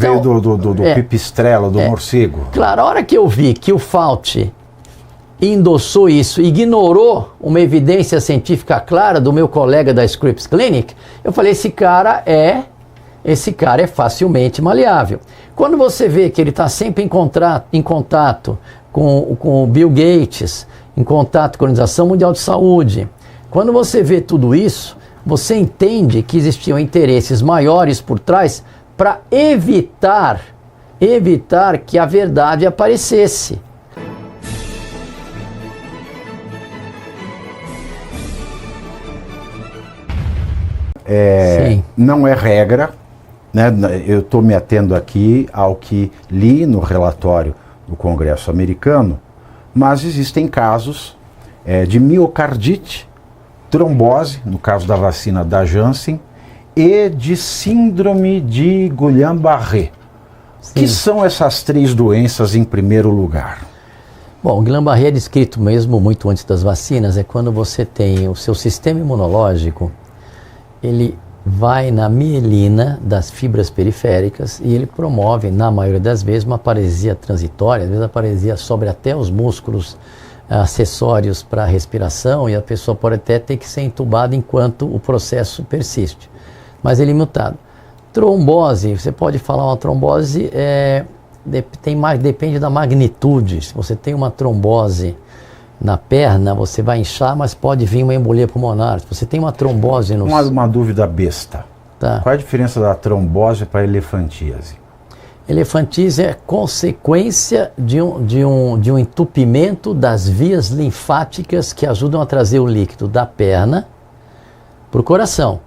Veio do pipistrela, do morcego. Claro, a hora que eu vi que o Fauci endossou isso, ignorou uma evidência científica clara do meu colega da Scripps Clinic, eu falei, esse cara é facilmente maleável. Quando você vê que ele está sempre em contato com o Bill Gates, em contato com a Organização Mundial de Saúde, quando você vê tudo isso, você entende que existiam interesses maiores por trás para evitar que a verdade aparecesse. Não é regra, né? Eu estou me atendo aqui ao que li no relatório do Congresso americano, mas existem casos de miocardite, trombose, no caso da vacina da Janssen, e de síndrome de Guillain-Barré. Que são essas três doenças em primeiro lugar? Bom, o Guillain-Barré é descrito mesmo muito antes das vacinas, é quando você tem o seu sistema imunológico, ele vai na mielina das fibras periféricas e ele promove, na maioria das vezes, uma paresia transitória, às vezes a paresia sobe até os músculos acessórios para a respiração e a pessoa pode até ter que ser entubada enquanto o processo persiste. Mas ele é mutado. Trombose, você pode falar uma trombose, depende da magnitude. Se você tem uma trombose na perna, você vai inchar, mas pode vir uma embolia pulmonar. Se você tem uma trombose no... Uma dúvida besta. Tá. Qual é a diferença da trombose para a elefantíase? Elefantíase é consequência de um entupimento das vias linfáticas que ajudam a trazer o líquido da perna para o coração.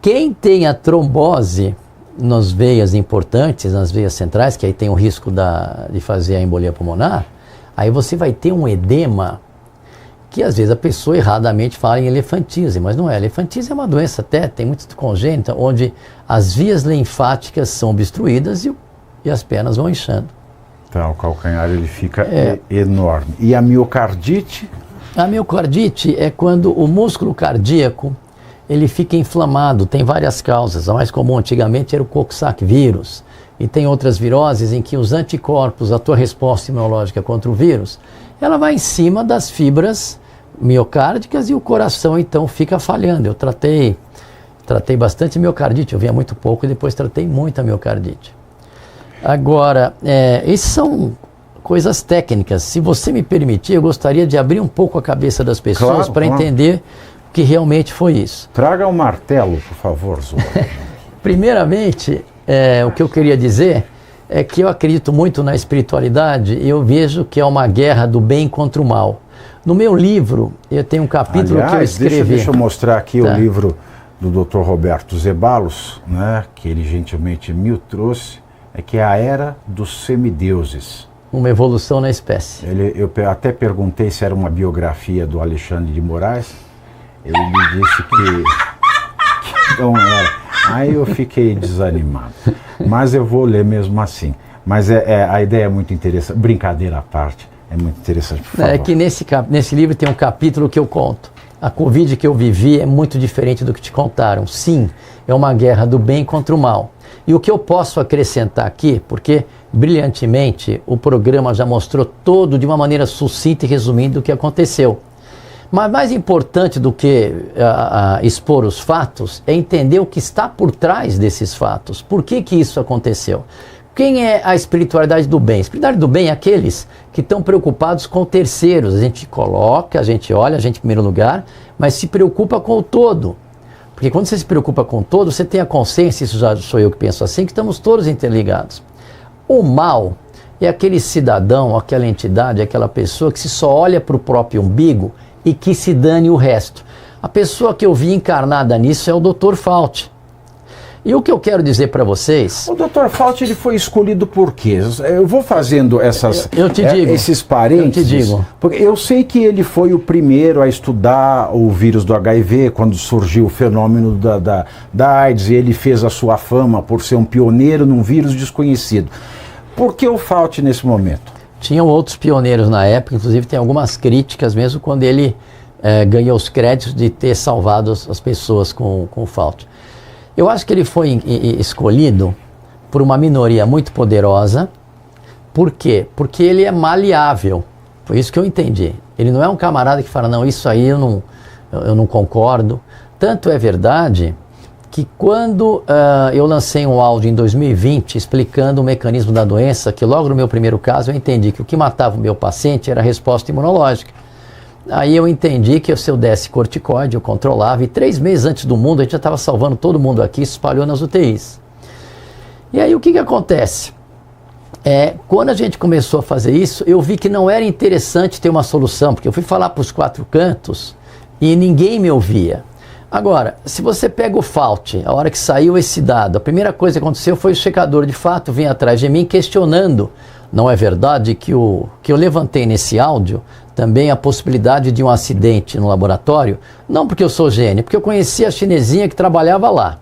Quem tem a trombose nas veias importantes, nas veias centrais, que aí tem o risco de fazer a embolia pulmonar, aí você vai ter um edema que às vezes a pessoa erradamente fala em elefantíase, mas não é. Elefantíase é uma doença até, tem muito congênita, onde as vias linfáticas são obstruídas e as pernas vão inchando. Então o calcanhar ele fica enorme. E a miocardite? A miocardite é quando o músculo cardíaco ele fica inflamado, tem várias causas. A mais comum antigamente era o Coxsackie vírus. E tem outras viroses em que os anticorpos, a tua resposta imunológica contra o vírus, ela vai em cima das fibras miocárdicas e o coração então fica falhando. Eu tratei bastante miocardite, eu via muito pouco e depois tratei muita miocardite. Agora, essas são coisas técnicas. Se você me permitir, eu gostaria de abrir um pouco a cabeça das pessoas para entender o que realmente foi isso. Traga um martelo, por favor, Zola. Primeiramente, o que eu queria dizer é que eu acredito muito na espiritualidade e eu vejo que é uma guerra do bem contra o mal. No meu livro, eu tenho um capítulo que eu escrevi. Deixa eu mostrar aqui o livro do Dr. Roberto Zeballos, né, que ele gentilmente me trouxe, que é A Era dos Semideuses. Uma evolução na espécie. Eu até perguntei se era uma biografia do Alexandre de Moraes, ele me disse que não era. Aí eu fiquei desanimado, mas eu vou ler mesmo assim. Mas a ideia é muito interessante, brincadeira à parte, é muito interessante, por favor. É que nesse livro tem um capítulo que eu conto. A Covid que eu vivi é muito diferente do que te contaram. Sim, é uma guerra do bem contra o mal. E o que eu posso acrescentar aqui, porque brilhantemente o programa já mostrou todo de uma maneira sucinta e resumindo o que aconteceu. Mas mais importante do que expor os fatos é entender o que está por trás desses fatos. Por que isso aconteceu? Quem é a espiritualidade do bem? A espiritualidade do bem é aqueles que estão preocupados com terceiros. A gente coloca, a gente olha, a gente em primeiro lugar, mas se preocupa com o todo. Porque quando você se preocupa com o todo, você tem a consciência, isso já sou eu que penso assim, que estamos todos interligados. O mal é aquele cidadão, aquela entidade, aquela pessoa que só olha para o próprio umbigo e que se dane o resto. A pessoa que eu vi encarnada nisso é o Dr. Fauci. E o que eu quero dizer para vocês... O Dr. Fauci ele foi escolhido por quê? Eu vou fazendo esses parênteses. Eu te digo. Porque eu sei que ele foi o primeiro a estudar o vírus do HIV, quando surgiu o fenômeno da AIDS, e ele fez a sua fama por ser um pioneiro num vírus desconhecido. Por que o Fauci nesse momento? Tinham outros pioneiros na época, inclusive tem algumas críticas mesmo quando ele ganhou os créditos de ter salvado as pessoas com o Fauci. Eu acho que ele foi escolhido por uma minoria muito poderosa. Por quê? Porque ele é maleável. Foi isso que eu entendi. Ele não é um camarada que fala, não, isso aí eu não concordo. Tanto é verdade que quando eu lancei um áudio em 2020 explicando o mecanismo da doença, que logo no meu primeiro caso eu entendi que o que matava o meu paciente era a resposta imunológica. Aí eu entendi que se eu desse corticoide, eu controlava, e 3 meses antes do mundo a gente já estava salvando todo mundo aqui, se espalhou nas UTIs. E aí o que acontece? Quando a gente começou a fazer isso, eu vi que não era interessante ter uma solução, porque eu fui falar para os 4 cantos e ninguém me ouvia. Agora, se você pega o Fauci, a hora que saiu esse dado, a primeira coisa que aconteceu foi o checador de fato vir atrás de mim questionando, não é verdade que eu levantei nesse áudio também a possibilidade de um acidente no laboratório? Não porque eu sou gênio, porque eu conhecia a chinesinha que trabalhava lá,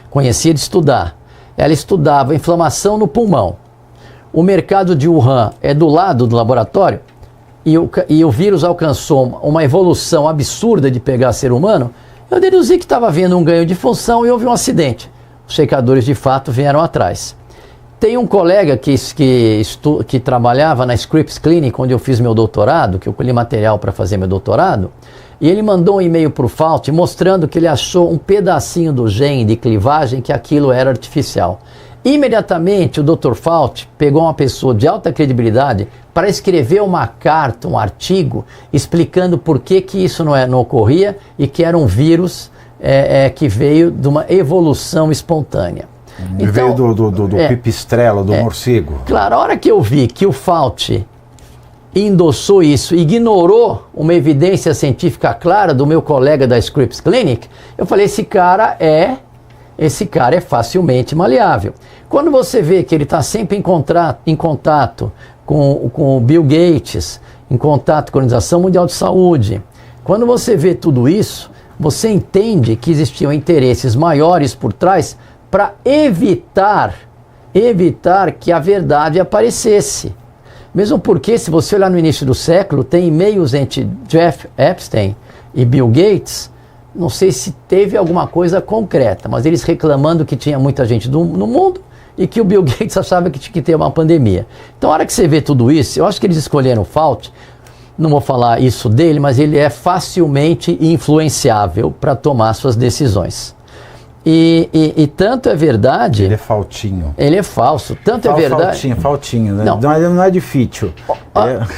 conhecia de estudar. Ela estudava inflamação no pulmão. O mercado de Wuhan é do lado do laboratório e o vírus alcançou uma evolução absurda de pegar ser humano. Eu deduzi que estava havendo um ganho de função e houve um acidente. Os checadores de fato vieram atrás. Tem um colega que trabalhava na Scripps Clinic, onde eu fiz meu doutorado, que eu colhi material para fazer meu doutorado, e ele mandou um e-mail para o Fauci mostrando que ele achou um pedacinho do gene de clivagem que aquilo era artificial. Imediatamente o Dr. Fauci pegou uma pessoa de alta credibilidade para escrever uma carta, um artigo, explicando por que isso não ocorria e que era um vírus que veio de uma evolução espontânea. Então, veio do pipistrelo, do morcego. Claro, a hora que eu vi que o Fauci endossou isso, ignorou uma evidência científica clara do meu colega da Scripps Clinic, eu falei, esse cara é facilmente maleável. Quando você vê que ele está sempre em contato com o Bill Gates, em contato com a Organização Mundial de Saúde, quando você vê tudo isso, você entende que existiam interesses maiores por trás para evitar que a verdade aparecesse. Mesmo porque, se você olhar no início do século, tem e-mails entre Jeff Epstein e Bill Gates. Não sei se teve alguma coisa concreta, mas eles reclamando que tinha muita gente no mundo e que o Bill Gates achava que tinha que ter uma pandemia. Então, a hora que você vê tudo isso, eu acho que eles escolheram o Fauci, não vou falar isso dele, mas ele é facilmente influenciável para tomar suas decisões. E tanto é verdade... Ele é faltinho. Ele é falso. Tanto é verdade... Faltinho, né? Não é de fítio.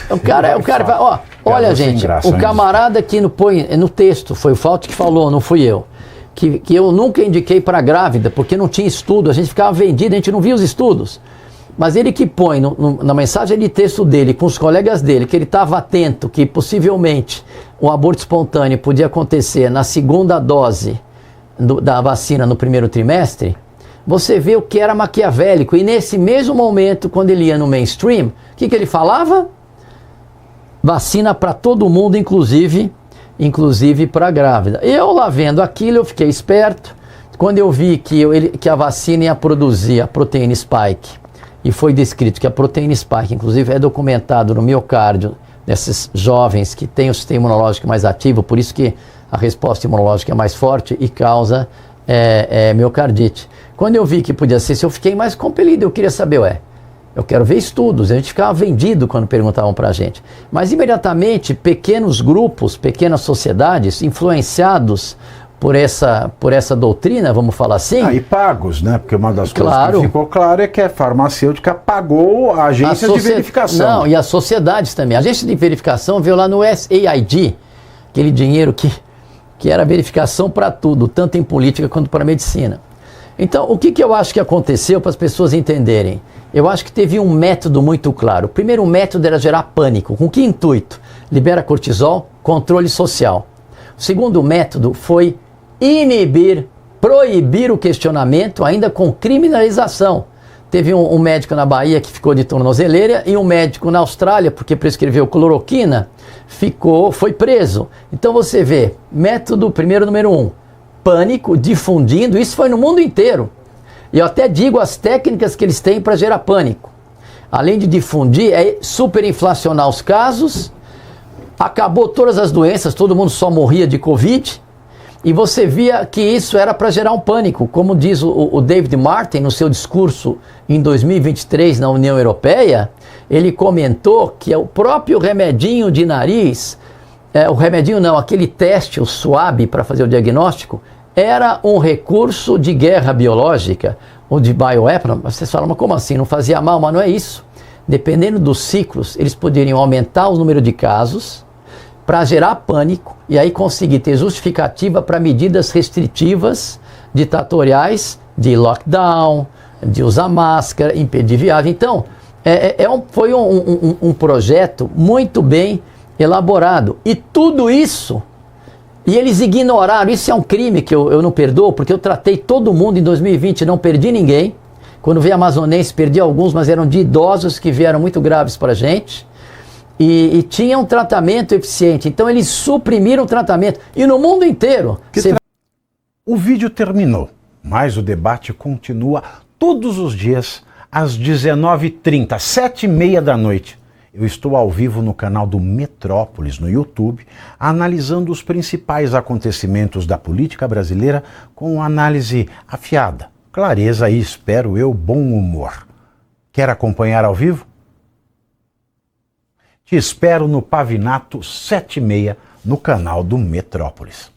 O cara fala, olha gente, o camarada que põe no texto, foi o Fauci que falou, não fui eu, que eu nunca indiquei para grávida, porque não tinha estudo, a gente ficava vendido, a gente não via os estudos. Mas ele que põe na mensagem de texto dele, com os colegas dele, que ele estava atento, que possivelmente o aborto espontâneo podia acontecer na segunda dose da vacina no primeiro trimestre, você vê o que era maquiavélico. E nesse mesmo momento, quando ele ia no mainstream, o que ele falava? Vacina para todo mundo, inclusive para a grávida. Eu lá vendo aquilo, eu fiquei esperto. Quando eu vi que a vacina ia produzir a proteína spike, e foi descrito que a proteína spike, inclusive, é documentado no miocárdio desses jovens que têm o sistema imunológico mais ativo, por isso que a resposta imunológica é mais forte e causa miocardite. Quando eu vi que podia ser, eu fiquei mais compelido, eu queria saber, eu quero ver estudos, a gente ficava vendido quando perguntavam para a gente. Mas imediatamente, pequenos grupos, pequenas sociedades, influenciados por essa doutrina, vamos falar assim... E pagos, né? Porque uma das coisas que ficou claro é que a farmacêutica pagou a agência de verificação. Não, e as sociedades também. A agência de verificação veio lá no SAID, aquele dinheiro que era verificação para tudo, tanto em política quanto para medicina. Então, o que eu acho que aconteceu para as pessoas entenderem? Eu acho que teve um método muito claro. O primeiro método era gerar pânico. Com que intuito? Libera cortisol, controle social. O segundo método foi proibir o questionamento, ainda com criminalização. Teve um médico na Bahia que ficou de tornozeleira e um médico na Austrália, porque prescreveu cloroquina, foi preso. Então você vê, método primeiro número 1, pânico, difundindo, isso foi no mundo inteiro. E eu até digo as técnicas que eles têm para gerar pânico. Além de difundir, é superinflacionar os casos, acabou todas as doenças, todo mundo só morria de Covid. E você via que isso era para gerar um pânico, como diz o David Martin no seu discurso em 2023 na União Europeia. Ele comentou que o próprio remedinho de nariz, o remedinho não, aquele teste, o swab para fazer o diagnóstico, era um recurso de guerra biológica ou de bioweapon. Vocês falam, mas como assim? Não fazia mal? Mas não é isso. Dependendo dos ciclos, eles poderiam aumentar o número de casos para gerar pânico e aí conseguir ter justificativa para medidas restritivas, ditatoriais, de lockdown, de usar máscara, impedir viagem. Então, foi um projeto muito bem elaborado. E tudo isso, e eles ignoraram, isso é um crime que eu não perdoo, porque eu tratei todo mundo em 2020, não perdi ninguém. Quando veio amazonense, perdi alguns, mas eram de idosos que vieram muito graves para a gente. E tinha um tratamento eficiente. Então eles suprimiram o tratamento. E no mundo inteiro... O vídeo terminou, mas o debate continua todos os dias às 19h30, 7h30 da noite. Eu estou ao vivo no canal do Metrópolis, no YouTube, analisando os principais acontecimentos da política brasileira com análise afiada, clareza e, espero eu, bom humor. Quer acompanhar ao vivo? Te espero no Pavinato 7h30 no canal do Metrópolis.